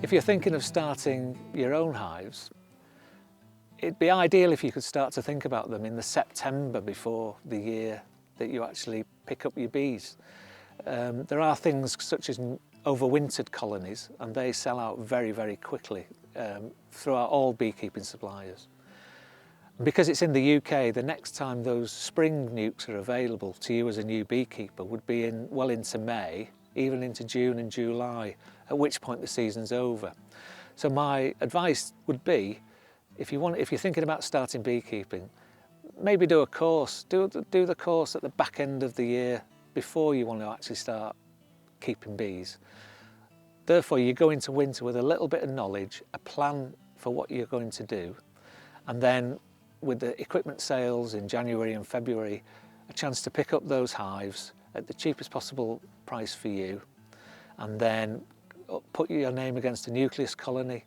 If you're thinking of starting your own hives, it'd be ideal if you could start to think about them in the September before the year that you actually pick up your bees. There are things such as overwintered colonies, and they sell out very, very quickly throughout all beekeeping suppliers. Because it's in the UK, the next time those spring nukes are available to you as a new beekeeper would be well into May, even into June and July, at which point the season's over. So my advice would be, if you're thinking about starting beekeeping, maybe do a course, do the course at the back end of the year before you want to actually start keeping bees. Therefore, you go into winter with a little bit of knowledge, a plan for what you're going to do, and then with the equipment sales in January and February, a chance to pick up those hives at the cheapest possible price for you, and then put your name against a nucleus colony.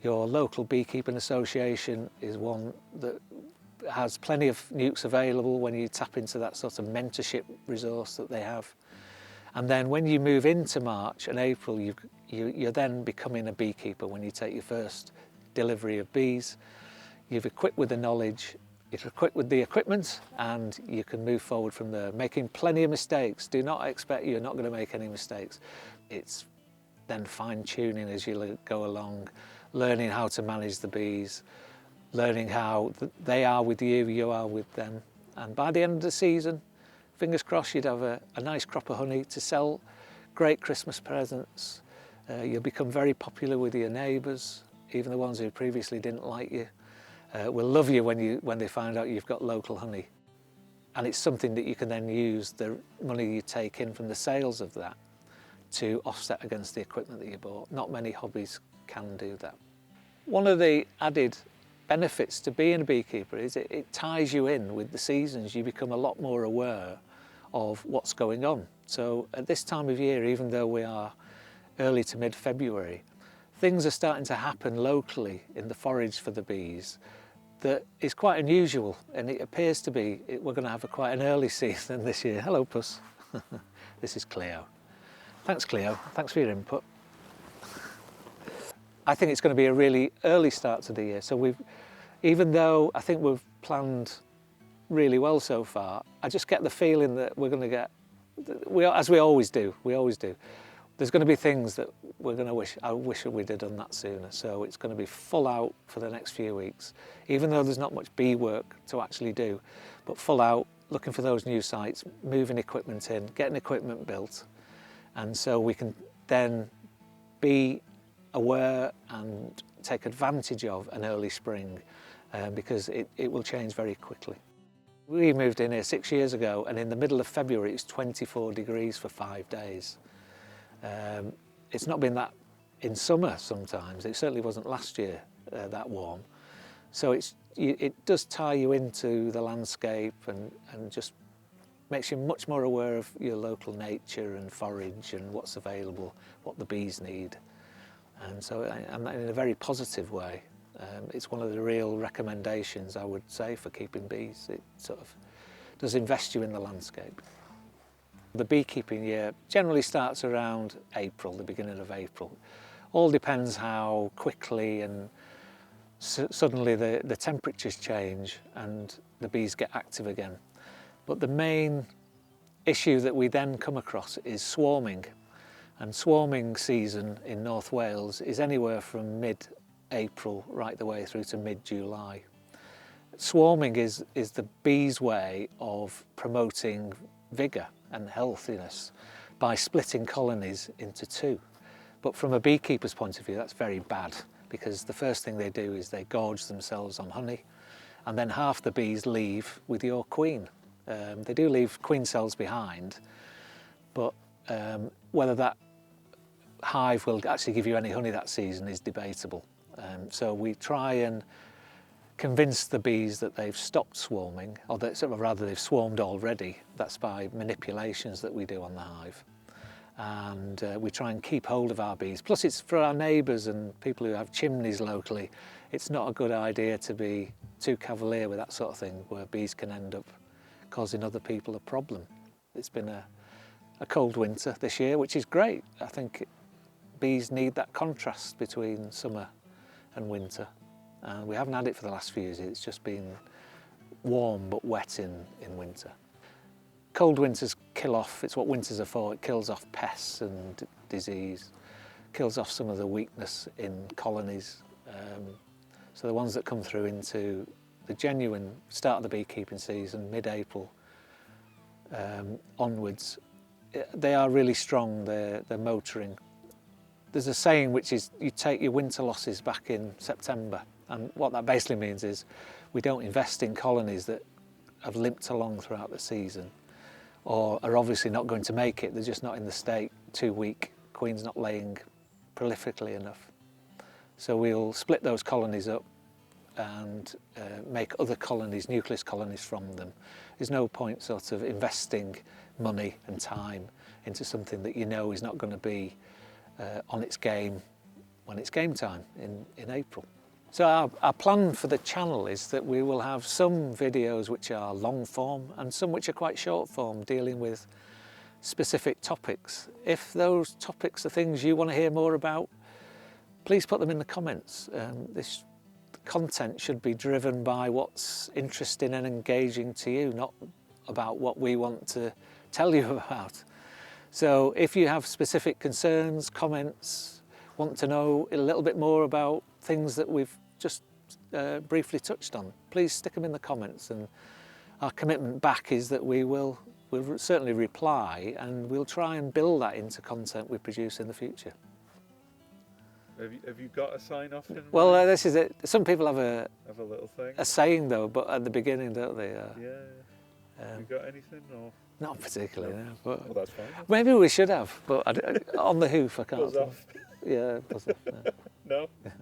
Your local beekeeping association is one that has plenty of nukes available when you tap into that sort of mentorship resource that they have. And then when you move into March and April, you're then becoming a beekeeper when you take your first delivery of bees. You've equipped with the knowledge, you're equipped with the equipment, and you can move forward from there, making plenty of mistakes. Do not expect you're not going to make any mistakes. It's then fine-tuning as you go along, learning how to manage the bees, learning how they are with you, you are with them. And by the end of the season, fingers crossed, you'd have a nice crop of honey to sell, great Christmas presents. You'll become very popular with your neighbours, even the ones who previously didn't like you. Will love you when they find out you've got local honey. And it's something that you can then use the money you take in from the sales of that to offset against the equipment that you bought. Not many hobbies can do that. One of the added benefits to being a beekeeper is it ties you in with the seasons. You become a lot more aware of what's going on. So at this time of year, even though we are early to mid-February, things are starting to happen locally in the forage for the bees that is quite unusual, and it appears to be we're going to have quite an early season this year. Hello, Puss. This is Cleo. Thanks, Cleo. Thanks for your input. I think it's going to be a really early start to the year. So even though I think we've planned really well so far, I just get the feeling that we're going to get, as we always do, there's going to be things that we're going to I wish we'd have done that sooner. So it's going to be full out for the next few weeks, even though there's not much bee work to actually do, but full out, looking for those new sites, moving equipment in, getting equipment built. And so we can then be aware and take advantage of an early spring because it will change very quickly. We moved in here 6 years ago, and in the middle of February it was 24 degrees for 5 days. It's not been that in summer sometimes. It certainly wasn't last year that warm. So it does tie you into the landscape and just makes you much more aware of your local nature and forage and what's available, what the bees need. And so and in a very positive way. It's one of the real recommendations I would say for keeping bees. It sort of does invest you in the landscape. The beekeeping year generally starts around April, the beginning of April. All depends how quickly and suddenly the temperatures change and the bees get active again. But the main issue that we then come across is swarming. And swarming season in North Wales is anywhere from mid-April right the way through to mid-July. Swarming is the bees' way of promoting vigour and healthiness by splitting colonies into two. But from a beekeeper's point of view, that's very bad, because the first thing they do is they gorge themselves on honey, and then half the bees leave with your queen. They do leave queen cells behind, but whether that hive will actually give you any honey that season is debatable. So we try and convince the bees that they've stopped swarming, or rather they've swarmed already. That's by manipulations that we do on the hive. And we try and keep hold of our bees. Plus it's for our neighbours and people who have chimneys locally, it's not a good idea to be too cavalier with that sort of thing, where bees can end up causing other people a problem. It's been a cold winter this year, which is great. I think bees need that contrast between summer and winter. And we haven't had it for the last few years, it's just been warm but wet in winter. Cold winters kill off, it's what winters are for, it kills off pests and disease, kills off some of the weakness in colonies. So the ones that come through into the genuine start of the beekeeping season, mid-April onwards, they are really strong, they're motoring. There's a saying which is you take your winter losses back in September, and what that basically means is we don't invest in colonies that have limped along throughout the season or are obviously not going to make it, they're just not in the state, too weak, queen's not laying prolifically enough. So we'll split those colonies up and make other colonies, nucleus colonies from them. There's no point sort of investing money and time into something that you know is not going to be on its game when it's game time in April. So our plan for the channel is that we will have some videos which are long form and some which are quite short form, dealing with specific topics. If those topics are things you want to hear more about, please put them in the comments. This content should be driven by what's interesting and engaging to you, not about what we want to tell you about. So if you have specific concerns, comments, want to know a little bit more about things that we've just briefly touched on, please stick them in the comments, and our commitment back is that we'll certainly reply, and we'll try and build that into content we produce in the future. Have you got a sign off in mind? Well, this is it. Some people have a little thing. A saying though, but at the beginning, don't they? Yeah. Have you got anything or? Not particularly, no. But well, that's fine. Maybe we should have, but on the hoof, I can't. Buzz off. Yeah, buzz off. No. No?